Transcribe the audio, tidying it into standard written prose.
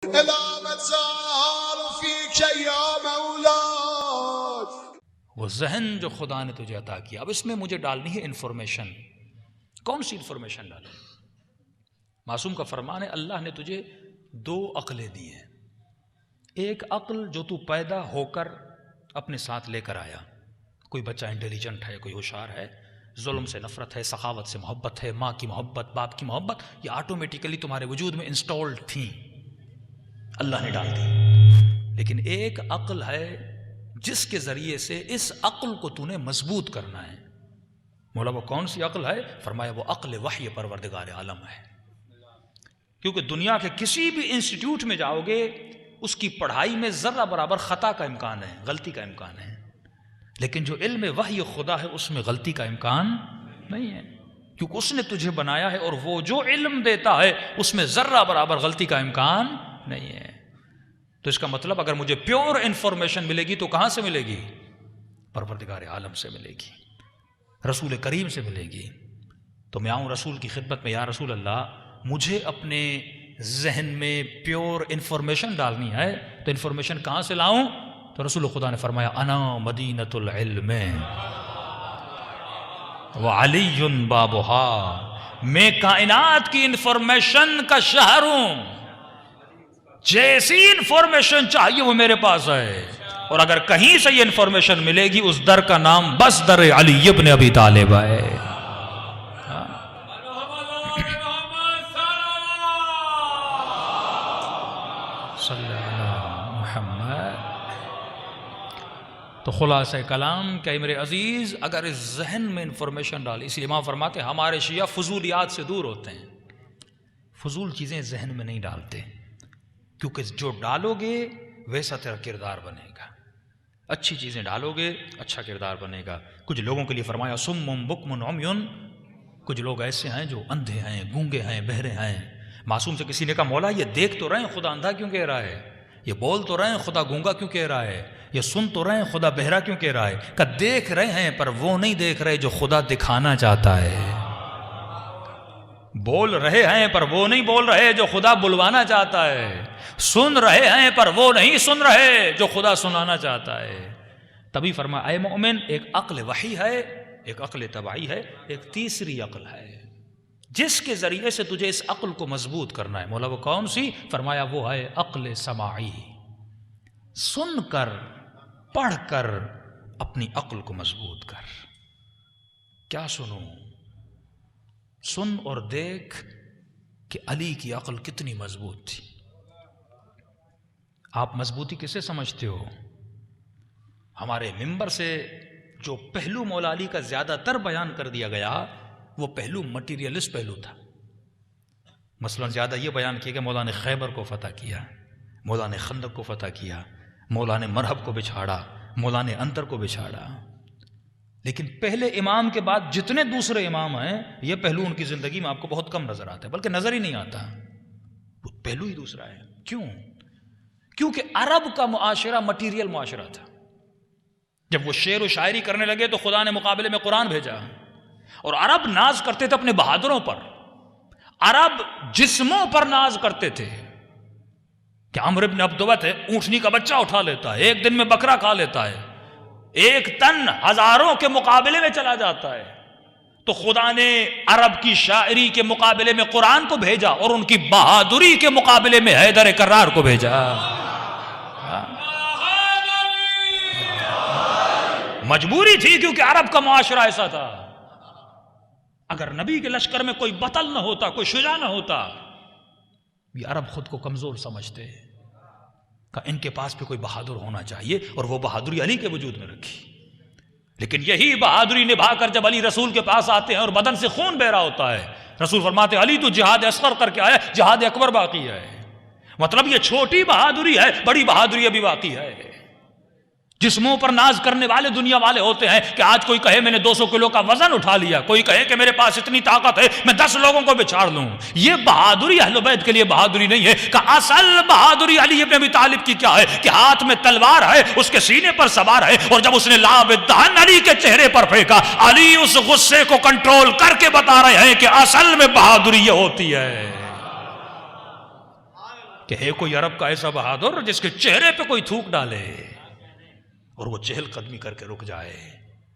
إلى مزار فيك يا مولاي. وہ ذہن جو خدا نے تجھے عطا کیا، اب اس میں مجھے ڈالنی ہے انفارمیشن. کون سی انفارمیشن ڈالیں؟ معصوم کا فرمان ہے اللہ نے تجھے دو عقلیں دی ہیں. ایک عقل جو تو پیدا ہو کر اپنے ساتھ لے کر آیا. کوئی بچہ انٹیلیجنٹ ہے، کوئی ہوشیار ہے، ظلم سے نفرت ہے، سخاوت سے محبت ہے، ماں کی محبت، باپ کی محبت، یہ آٹومیٹیکلی تمہارے وجود میں انسٹالڈ تھیں، اللہ نے ڈال دی. لیکن ایک عقل ہے جس کے ذریعے سے اس عقل کو تو نے مضبوط کرنا ہے. مولا وہ کون سی عقل ہے؟ فرمایا وہ عقل وحی پروردگار عالم ہے. کیونکہ دنیا کے کسی بھی انسٹیٹیوٹ میں جاؤ گے، اس کی پڑھائی میں ذرہ برابر خطا کا امکان ہے، غلطی کا امکان ہے. لیکن جو علم وحی خدا ہے اس میں غلطی کا امکان نہیں ہے، کیونکہ اس نے تجھے بنایا ہے، اور وہ جو علم دیتا ہے اس میں ذرہ برابر غلطی کا امکان نہیں ہے. تو اس کا مطلب اگر مجھے پیور انفارمیشن ملے گی تو کہاں سے ملے گی؟ پروردگار عالم سے ملے گی، رسول کریم سے ملے گی. تو میں آؤں رسول کی خدمت میں، یا رسول اللہ مجھے اپنے ذہن میں پیور انفارمیشن ڈالنی ہے، تو انفارمیشن کہاں سے لاؤں؟ تو رسول خدا نے فرمایا انا مدینۃ العلم وعلی بابھا، میں کائنات کی انفارمیشن کا شہر ہوں. جیسی انفارمیشن چاہیے وہ میرے پاس ہے، اور اگر کہیں سے یہ انفارمیشن ملے گی اس در کا نام بس در علی ابن ابی طالب ہے. تو خلاصہ کلام کہ میرے عزیز اگر اس ذہن میں انفارمیشن ڈال، اس لیے امام فرماتے ہیں ہمارے شیعہ فضولیات سے دور ہوتے ہیں، فضول چیزیں ذہن میں نہیں ڈالتے، کیونکہ جو ڈالو گے ویسا تیرا کردار بنے گا. اچھی چیزیں ڈالو گے اچھا کردار بنے گا. کچھ لوگوں کے لیے فرمایا سم بکم عمیٌ، کچھ لوگ ایسے ہیں جو اندھے ہیں، گونگے ہیں، بہرے ہیں. معصوم سے کسی نے کہا مولا یہ دیکھ تو رہے ہیں خدا اندھا کیوں کہہ رہا ہے؟ یہ بول تو رہے ہیں خدا گونگا کیوں کہہ رہا ہے؟ یہ سن تو رہے ہیں خدا بہرا کیوں کہہ رہا ہے؟ کہ دیکھ رہے ہیں پر وہ نہیں دیکھ رہے جو خدا دکھانا چاہتا ہے. بول رہے ہیں پر وہ نہیں بول رہے جو خدا بلوانا چاہتا ہے. سن رہے ہیں پر وہ نہیں سن رہے جو خدا سنانا چاہتا ہے. تبھی فرمایا اے مومن ایک عقل وحی ہے، ایک عقل طبعی ہے، ایک تیسری عقل ہے جس کے ذریعے سے تجھے اس عقل کو مضبوط کرنا ہے. مولا وہ کون سی؟ فرمایا وہ ہے عقل سماعی. سن کر پڑھ کر اپنی عقل کو مضبوط کر. کیا سنوں؟ سن اور دیکھ کہ علی کی عقل کتنی مضبوط تھی. آپ مضبوطی کسے سمجھتے ہو؟ ہمارے ممبر سے جو پہلو مولا علی کا زیادہ تر بیان کر دیا گیا وہ پہلو مٹیریلسٹ پہلو تھا. مثلا زیادہ یہ بیان کیا کہ مولا نے خیبر کو فتح کیا، مولا نے خندق کو فتح کیا، مولا نے مرحب کو بچھاڑا، مولا نے انتر کو بچھاڑا. لیکن پہلے امام کے بعد جتنے دوسرے امام ہیں یہ پہلو ان کی زندگی میں آپ کو بہت کم نظر آتا ہے، بلکہ نظر ہی نہیں آتا. وہ پہلو ہی دوسرا ہے. کیوں؟ کیونکہ عرب کا معاشرہ مٹیریل معاشرہ تھا. جب وہ شعر و شاعری کرنے لگے تو خدا نے مقابلے میں قرآن بھیجا، اور عرب ناز کرتے تھے اپنے بہادروں پر. عرب جسموں پر ناز کرتے تھے کہ عمرو بن عبدوت ہے، اونٹنی کا بچہ اٹھا لیتا ہے، ایک دن میں بکرا کھا لیتا ہے، ایک تن ہزاروں کے مقابلے میں چلا جاتا ہے. تو خدا نے عرب کی شاعری کے مقابلے میں قرآن کو بھیجا اور ان کی بہادری کے مقابلے میں حیدر کرار کو بھیجا. مجبوری تھی کیونکہ عرب کا معاشرہ ایسا تھا. اگر نبی کے لشکر میں کوئی بطل نہ ہوتا، کوئی شجاع نہ ہوتا، یہ عرب خود کو کمزور سمجھتے کہ ان کے پاس بھی کوئی بہادر ہونا چاہیے، اور وہ بہادری علی کے وجود میں رکھی. لیکن یہی بہادری نبھا کر جب علی رسول کے پاس آتے ہیں اور بدن سے خون بہ رہا ہوتا ہے، رسول فرماتے ہیں علی تو جہاد اصغر کر کے آیا، جہاد اکبر باقی ہے. مطلب یہ چھوٹی بہادری ہے، بڑی بہادری ابھی باقی ہے. جسموں پر ناز کرنے والے دنیا والے ہوتے ہیں کہ آج کوئی کہے میں نے 200 کلو کا وزن اٹھا لیا، کوئی کہے کہ میرے پاس اتنی طاقت ہے میں 10 لوگوں کو بچھاڑ لوں. یہ بہادری اہل بیت کے لیے بہادری نہیں ہے. کہ اصل بہادری علی ابن ابی طالب کی کیا ہے کہ ہاتھ میں تلوار ہے، اس کے سینے پر سوار ہے، اور جب اس نے لعب دہن علی کے چہرے پر پھینکا، علی اس غصے کو کنٹرول کر کے بتا رہے ہیں کہ اصل میں بہادری یہ ہوتی ہے کہ ہے کوئی عرب کا ایسا بہادر جس کے چہرے پہ کوئی تھوک ڈالے اور وہ چہل قدمی کر کے رک جائے.